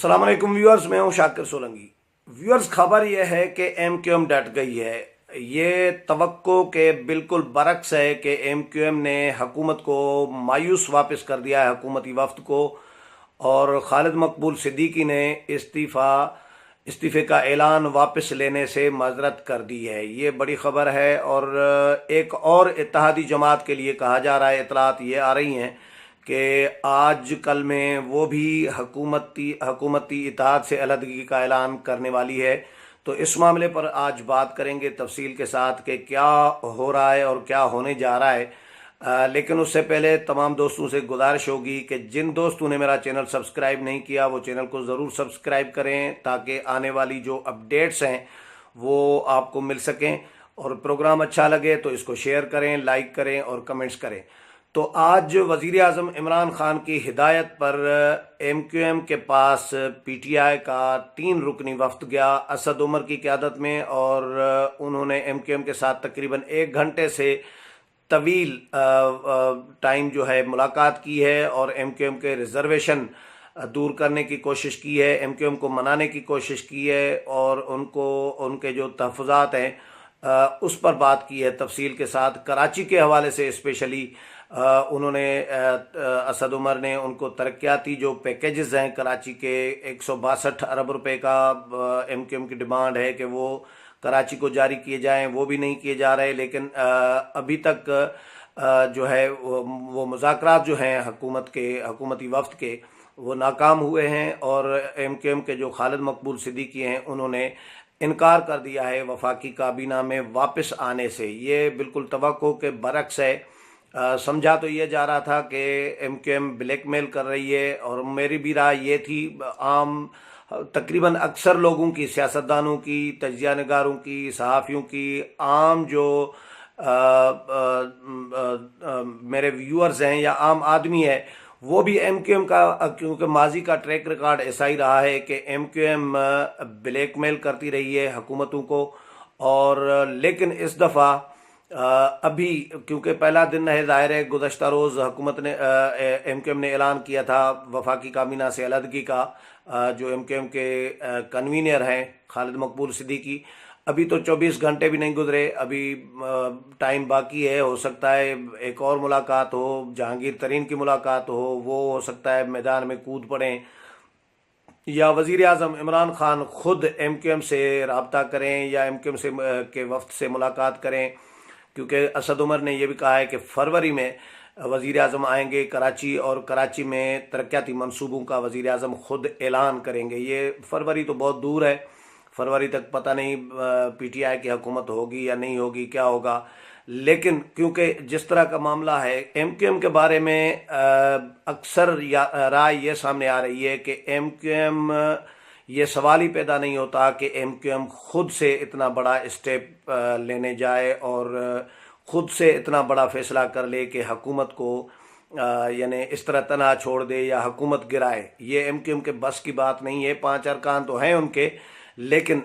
अस्सलाम वालेकुम व्यूअर्स, मैं हूं शाकिर सोलंकी। व्यूअर्स, खबर यह है कि एमक्यूएम डट गई है। ये तवक्को के बिल्कुल बरक्स है कि एमक्यूएम ने हुकूमत को मायूस वापस कर दिया है, हुकूमती वफ्द को। और खालिद मकबूल सिद्दीकी ने इस्तीफ़े का ऐलान वापस लेने से माजरत कर दी है। ये बड़ी खबर है। और एक और इत्तेहादी जमात के लिए कहा जा रहा है, इतलात ये आ रही हैं कि आज कल में वो भी हुकूमती इत्तेहाद से अलहदगी का ऐलान करने वाली है। तो इस मामले पर आज बात करेंगे तफसील के साथ कि क्या हो रहा है और क्या होने जा रहा है। लेकिन उससे पहले तमाम दोस्तों से गुजारिश होगी कि जिन दोस्तों ने मेरा चैनल सब्सक्राइब नहीं किया वो चैनल को ज़रूर सब्सक्राइब करें, ताकि आने वाली जो अपडेट्स हैं वो आपको मिल सकें। और प्रोग्राम अच्छा लगे तो इसको शेयर करें, लाइक करें और कमेंट्स करें। तो आज वज़ीर आज़म इमरान खान की हिदायत पर एमक्यूएम के पास पीटीआई का 3 रुकनी वफ्द गया असद उमर की क़यादत में, और उन्होंने एमक्यूएम के साथ तकरीबन 1 घंटे से तवील टाइम जो है मुलाकात की है और एमक्यूएम के रिजर्वेशन दूर करने की कोशिश की है, एमक्यूएम को मनाने की कोशिश की है और उनको उनके जो तहफ़्फ़ुज़ात हैं उस पर बात की है तफसील के साथ। कराची के हवाले से स्पेशली उन्होंने असद उमर ने उनको तरक्याती जो पैकेजेस हैं कराची के 162 अरब रुपए का एमक्यूएम की डिमांड है कि वो कराची को जारी किए जाएं, वो भी नहीं किए जा रहे। लेकिन अभी तक जो है वो मुज़ाकरात जो हैं हुकूमती वफ्द के वो नाकाम हुए हैं। और एमक्यूएम के जो खालिद मकबूल सिद्दीकी हैं उन्होंने इनकार कर दिया है वफाकी काबीना में वापस आने से। ये बिल्कुल तवक्को के बरक्स है। समझा तो ये जा रहा था कि एमक्यूएम ब्लैकमेल कर रही है, और मेरी भी राय ये थी, आम तकरीबन अक्सर लोगों की, सियासतदानों की, तजिया नगारों की, सहाफ़ियों की, आम जो मेरे व्यूअर्स हैं या आम आदमी है, वो भी एमक्यूएम का, क्योंकि माजी का ट्रैक रिकॉर्ड ऐसा ही रहा है कि एमक्यूएम ब्लैकमेल करती रही है हुकूमतों को। और लेकिन इस दफ़ा अभी क्योंकि पहला दिन है, ज़ाहिर है गुज़श्ता रोज़ हुकूमत ने एमक्यूएम ने ऐलान किया था वफाकी काबीना से अलहदगी का। जो एमक्यूएम के कन्वीनर हैं खालिद मकबूल सिद्दीकी, अभी तो 24 घंटे भी नहीं गुजरे, अभी टाइम बाकी है। हो सकता है एक और मुलाकात हो, जहांगीर तरीन की मुलाकात वो हो सकता है मैदान में कूद पड़ें, या वज़ीर आज़म इमरान खान खुद एमक्यूएम से रब्ता करें या एमक्यूएम से के वफ्द से मुलाकात करें। क्योंकि असद उमर ने यह भी कहा है कि फरवरी में वज़ीर आज़म आएंगे कराची, और कराची में तरक्याती मंसूबों का वज़ीर आज़म खुद ऐलान करेंगे। ये फरवरी तो बहुत दूर है, फरवरी तक पता नहीं पीटीआई की हुकूमत होगी या नहीं होगी, क्या होगा। लेकिन क्योंकि जिस तरह का मामला है एमक्यूएम के बारे में अक्सर राय ये सामने आ रही है कि एमक्यूएम, ये सवाल ही पैदा नहीं होता कि एमक्यूएम खुद से इतना बड़ा स्टेप लेने जाए और खुद से इतना बड़ा फैसला कर ले कि हुकूमत को यानी इस तरह तनहा छोड़ दे या हुकूमत गिराए। ये एमक्यूएम के बस की बात नहीं है। 5 अरकान तो हैं उनके, लेकिन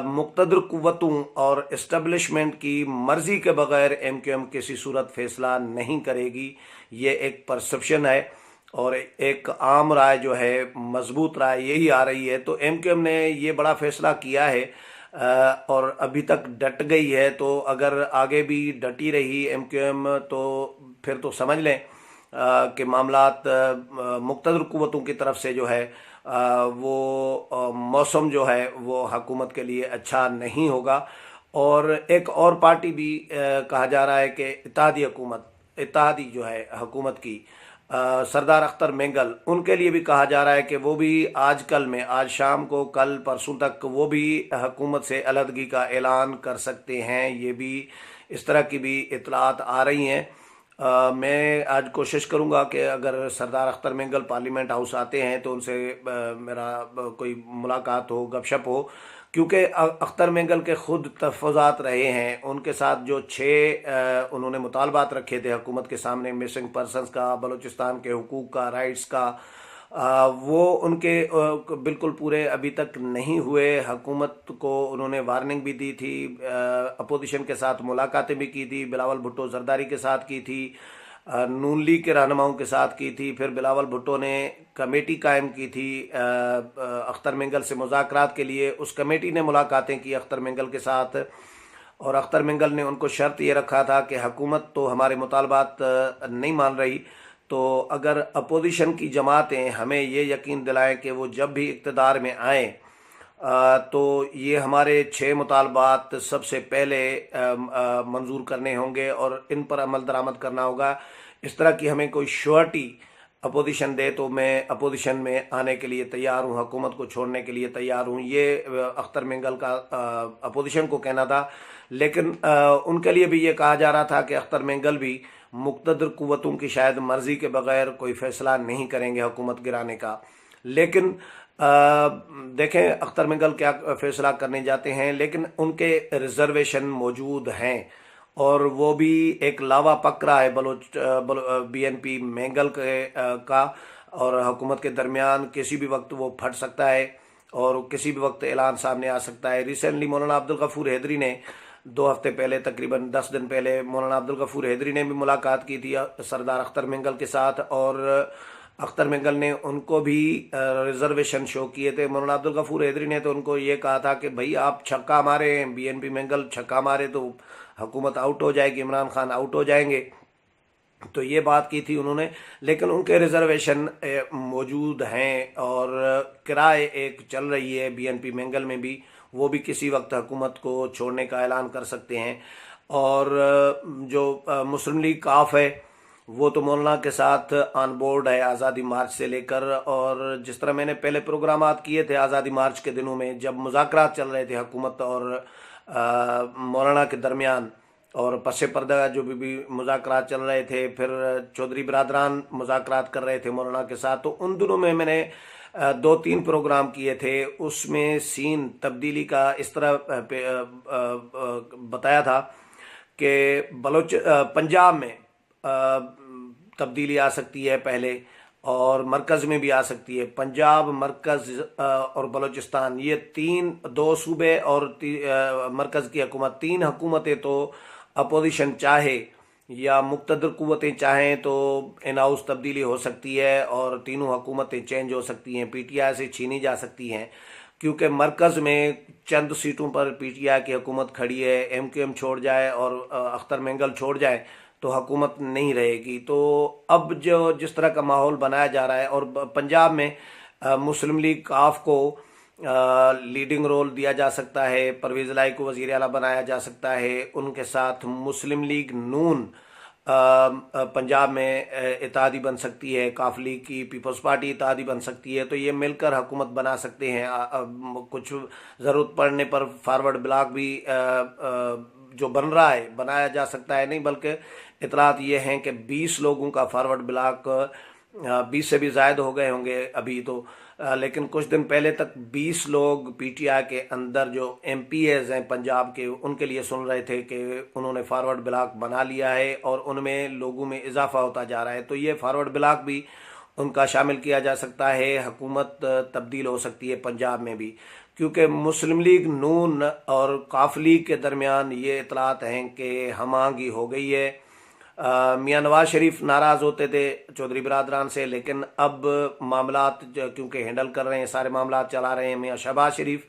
मुक़्तदर कुव्वतों और इस्टबलिशमेंट की मर्ज़ी के बगैर एमक्यूएम किसी सूरत फैसला नहीं करेगी। ये एक परसेप्शन है और एक आम राय जो है, मजबूत राय यही आ रही है। तो एमक्यूएम ने ये बड़ा फैसला किया है और अभी तक डट गई है। तो अगर आगे भी डटी रही एमक्यूएम तो फिर तो समझ लें कि मामलात मुक़्तदर कुव्वतों की तरफ से जो है वो मौसम जो है वो हुकूमत के लिए अच्छा नहीं होगा। और एक और पार्टी भी कहा जा रहा है कि इत्तेहादी जो है हुकूमत की, सरदार अख्तर मेंगल, उनके लिए भी कहा जा रहा है कि वो भी आज शाम को, कल परसों तक वो भी हुकूमत से अलहदगी का ऐलान कर सकते हैं। ये भी इस तरह की भी इतलात आ रही हैं। मैं आज कोशिश करूंगा कि अगर सरदार अख्तर मेंगल पार्लियामेंट हाउस आते हैं तो उनसे मेरा कोई मुलाकात हो, गपशप हो, क्योंकि अख्तर मेंगल के खुद तहफ़्फ़ुज़ात रहे हैं। उनके साथ जो 6 उन्होंने मुतालबात रखे थे हुकूमत के सामने, मिसिंग पर्सनस का, बलूचिस्तान के हुकूक का, राइट्स का, वो उनके बिल्कुल पूरे अभी तक नहीं हुए। हुकूमत को उन्होंने वार्निंग भी दी थी, अपोजिशन के साथ मुलाकातें भी की थी, बिलावल भुट्टो जरदारी के साथ की थी, नून लीग के रहनुमाओं के साथ की थी। फिर बिलावल भुट्टो ने कमेटी कायम की थी अख्तर मिंगल से मुज़ाकरात के लिए। उस कमेटी ने मुलाकातें की अख्तर मिंगल के साथ, और अख्तर मिंगल ने उनको शर्त ये रखा था कि हुकूमत तो हमारे मुतालबात नहीं मान रही, तो अगर अपोजिशन की जमातें हमें ये यकीन दिलाएं कि वो जब भी इक़्तिदार में आए तो ये हमारे 6 मुतालबात सबसे पहले मंजूर करने होंगे और इन पर अमल दरामद करना होगा, इस तरह की हमें कोई श्योरिटी अपोजिशन दे तो मैं अपोजिशन में आने के लिए तैयार हूँ, हुकूमत को छोड़ने के लिए तैयार हूँ। ये अख्तर मिंगल का अपोजिशन को कहना था। लेकिन उनके लिए भी ये कहा जा रहा था कि अख्तर मिंगल भी मुक़्तदर क़ुव्वतों की शायद मर्ज़ी के बगैर कोई फ़ैसला नहीं करेंगे हुकूमत गिराने का। लेकिन देखें अख्तर मिंगल क्या फ़ैसला करने जाते हैं, लेकिन उनके रिजर्वेशन मौजूद हैं और वो भी एक लावा पकड़ा है BNP मेंगल का, और हुकूमत के दरमियान किसी भी वक्त वो फट सकता है और किसी भी वक्त ऐलान सामने आ सकता है। रिसेंटली मौलाना अब्दुल गफूर हैदरी ने 2 हफ्ते पहले, तकरीबन 10 दिन पहले, मौलाना अब्दुल गफूर हैदरी ने भी मुलाकात की थी सरदार अख्तर मिंगल के साथ, और अख्तर मिंगल ने उनको भी रिजर्वेशन शो किए थे। मौलाना अब्दुल गफूर हैदरी ने तो उनको ये कहा था कि भाई आप छक्का मारे, BNP मेंगल छक्का मारे तो हुकूमत आउट हो जाएगी, इमरान खान आउट हो जाएंगे, तो ये बात की थी उन्होंने। लेकिन उनके रिजर्वेशन मौजूद हैं और किराए एक चल रही है BNP मेंगल में भी, वो भी किसी वक्त हुकूमत को छोड़ने का ऐलान कर सकते हैं। और जो मुस्लिम लीग काफ है वो तो मौलाना के साथ ऑन बोर्ड है आज़ादी मार्च से लेकर, और जिस तरह मैंने पहले प्रोग्रामात किए थे आज़ादी मार्च के दिनों में जब मुज़ाकरात चल रहे थे हुकूमत और मौलाना के दरमियान, और पसे पर्दा जो भी मुज़ाकरात चल रहे थे, फिर चौधरी बिरादरान मुज़ाकरात कर रहे थे मौलाना के साथ, तो उन दिनों में मैंने 2-3 प्रोग्राम किए थे। उसमें सीन तब्दीली का इस तरह बताया था कि पंजाब में तब्दीली आ सकती है पहले, और मरकज़ में भी आ सकती है। पंजाब, मरकज़ और बलूचिस्तान, ये 2 सूबे और मरकज़ की हुकूमत, 3 हुकूमतें तो अपोजिशन चाहे या मुक़्तदर क़ुव्वतें चाहें तो इन हाउस तब्दीली हो सकती है और तीनों हुकूमतें चेंज हो सकती हैं, PTI से छीनी जा सकती हैं, क्योंकि मरकज़ में चंद सीटों पर PTI की हुकूमत खड़ी है। MQM छोड़ जाए और अख्तर मिंगल छोड़ जाए तो हुकूमत नहीं रहेगी। तो अब जो जिस तरह का माहौल बनाया जा रहा है, और पंजाब में मुस्लिम लीग काफ को लीडिंग रोल दिया जा सकता है, परवेज़ इलाही को वज़ीर आला बनाया जा सकता है, उनके साथ मुस्लिम लीग नून पंजाब में इत्तेहादी बन सकती है, काफ लीग की पीपल्स पार्टी इत्तेहादी बन सकती है, तो ये मिलकर हुकूमत बना सकते हैं। कुछ ज़रूरत पड़ने पर फॉरवर्ड ब्लॉक भी जो बन रहा है बनाया जा सकता है, नहीं बल्कि इतलात ये हैं कि 20 लोगों का फॉरवर्ड ब्लॉक, 20 से भी ज़ायद हो गए होंगे अभी तो, लेकिन कुछ दिन पहले तक 20 लोग PTI के अंदर जो MPs हैं पंजाब के, उनके लिए सुन रहे थे कि उन्होंने फॉरवर्ड ब्लॉक बना लिया है और उनमें लोगों में इजाफा होता जा रहा है। तो ये फॉरवर्ड ब्लॉक भी उनका शामिल किया जा सकता है, हुकूमत तब्दील हो सकती है पंजाब में भी, क्योंकि मुस्लिम लीग नून और काफ लीग के दरमियान ये इतलात हैं कि हम आहंगी हो गई है। मियाँ नवाज शरीफ नाराज़ होते थे चौधरी बिरादरान से, लेकिन अब मामलात क्योंकि हैंडल कर रहे हैं, सारे मामलात चला रहे हैं मियाँ शहबाज शरीफ,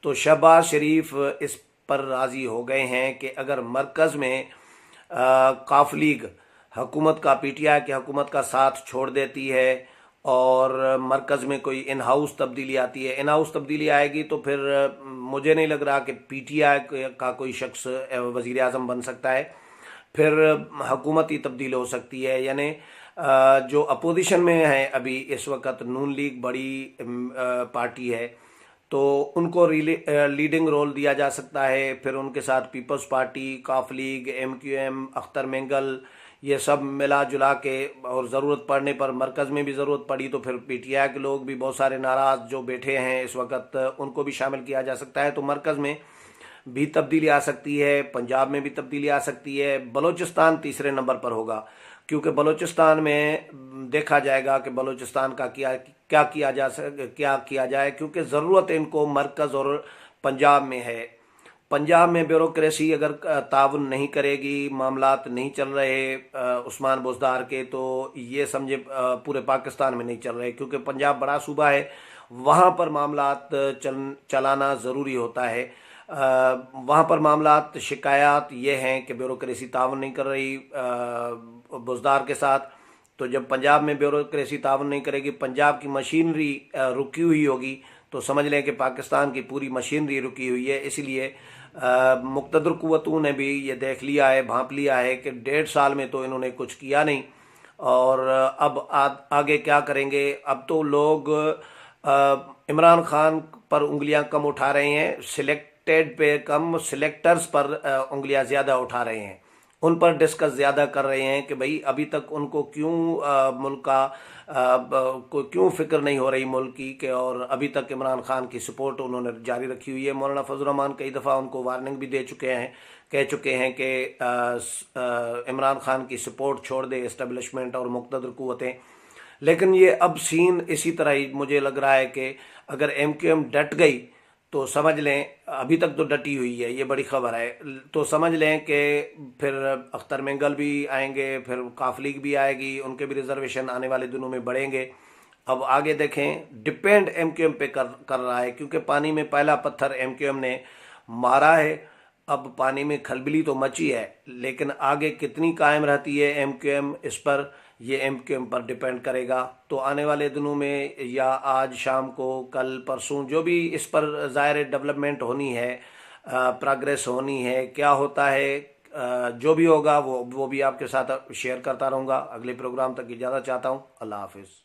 तो शहबाज शरीफ इस पर राज़ी हो गए हैं कि अगर मरकज़ में काफ लीग हुकूमत का, PTI की हुकूमत का साथ छोड़ देती है और मरकज़ में कोई इन हाउस तब्दीली आती है, इन हाउस तब्दीली आएगी, तो फिर मुझे नहीं लग रहा कि PTI का कोई शख्स वज़ीर आज़म बन सकता है, फिर हुकूमत ही तब्दील हो सकती है। यानी जो अपोजिशन में है अभी इस वक्त नून लीग बड़ी पार्टी है, तो उनको लीडिंग रोल दिया जा सकता है, फिर उनके साथ पीपल्स पार्टी, काफ लीग, MQM, अख्तर मिंगल, ये सब मिला जुला के, और ज़रूरत पड़ने पर मरकज़ में भी ज़रूरत पड़ी तो फिर PTI के लोग भी बहुत सारे नाराज़ जो बैठे हैं इस वक्त, उनको भी शामिल किया जा सकता है। तो मरकज़ में भी तब्दीली आ सकती है, पंजाब में भी तब्दीली आ सकती है। बलूचिस्तान तीसरे नंबर पर होगा, क्योंकि बलूचिस्तान में देखा जाएगा कि बलूचिस्तान का क्या किया जाए, क्योंकि ज़रूरत इनको मरकज़ और पंजाब में है। पंजाब में ब्यूरोक्रेसी अगर ताउन नहीं करेगी, मामलात नहीं चल रहे उस्मान बुज़दार के, तो ये समझे पूरे पाकिस्तान में नहीं चल रहे, क्योंकि पंजाब बड़ा सूबा है, वहाँ पर मामलात चलाना ज़रूरी होता है। वहाँ पर मामलात शिकायत ये हैं कि ब्यूरोक्रेसी ताउन नहीं कर रही बुज़दार के साथ। तो जब पंजाब में ब्यूरोक्रेसी ताउन नहीं करेगी, पंजाब की मशीनरी रुकी हुई होगी, तो समझ लें कि पाकिस्तान की पूरी मशीनरी रुकी हुई है। इसीलिए मुक़्तदर क़ुव्वतों ने भी ये देख लिया है, भांप लिया है कि 1.5 साल में तो इन्होंने कुछ किया नहीं, और अब आगे क्या करेंगे। अब तो लोग इमरान खान पर उंगलियां कम उठा रहे हैं, सिलेक्टेड पे कम, सिलेक्टर्स पर उंगलियां ज़्यादा उठा रहे हैं, उन पर डिस्कस ज़्यादा कर रहे हैं कि भाई अभी तक उनको क्यों मुल्क का को क्यों फिक्र नहीं हो रही मुल्क की, कि और अभी तक इमरान खान की सपोर्ट उन्होंने जारी रखी हुई है। मौलाना फजल रहमान कई दफ़ा उनको वार्निंग भी दे चुके हैं, कह चुके हैं कि इमरान खान की सपोर्ट छोड़ दे इस्टेब्लिशमेंट और मुक़्तदर क़ुव्वतें। लेकिन ये अब सीन इसी तरह ही मुझे लग रहा है कि अगर MQM डट गई तो समझ लें, अभी तक तो डटी हुई है, ये बड़ी खबर है, तो समझ लें कि फिर अख्तर मेंगल भी आएंगे, फिर काफ लीग भी आएगी, उनके भी रिजर्वेशन आने वाले दिनों में बढ़ेंगे। अब आगे देखें, डिपेंड MQM पे कर रहा है, क्योंकि पानी में पहला पत्थर MQM ने मारा है। अब पानी में खलबली तो मची है, लेकिन आगे कितनी कायम रहती है MQM, इस पर ये MQM पर डिपेंड करेगा। तो आने वाले दिनों में या आज शाम को, कल परसों, जो भी इस पर ज़ाहिर डेवलपमेंट होनी है, प्रोग्रेस होनी है, क्या होता है, जो भी होगा वो भी आपके साथ शेयर करता रहूँगा। अगले प्रोग्राम तक इजाज़त चाहता हूँ। अल्लाह हाफिज़।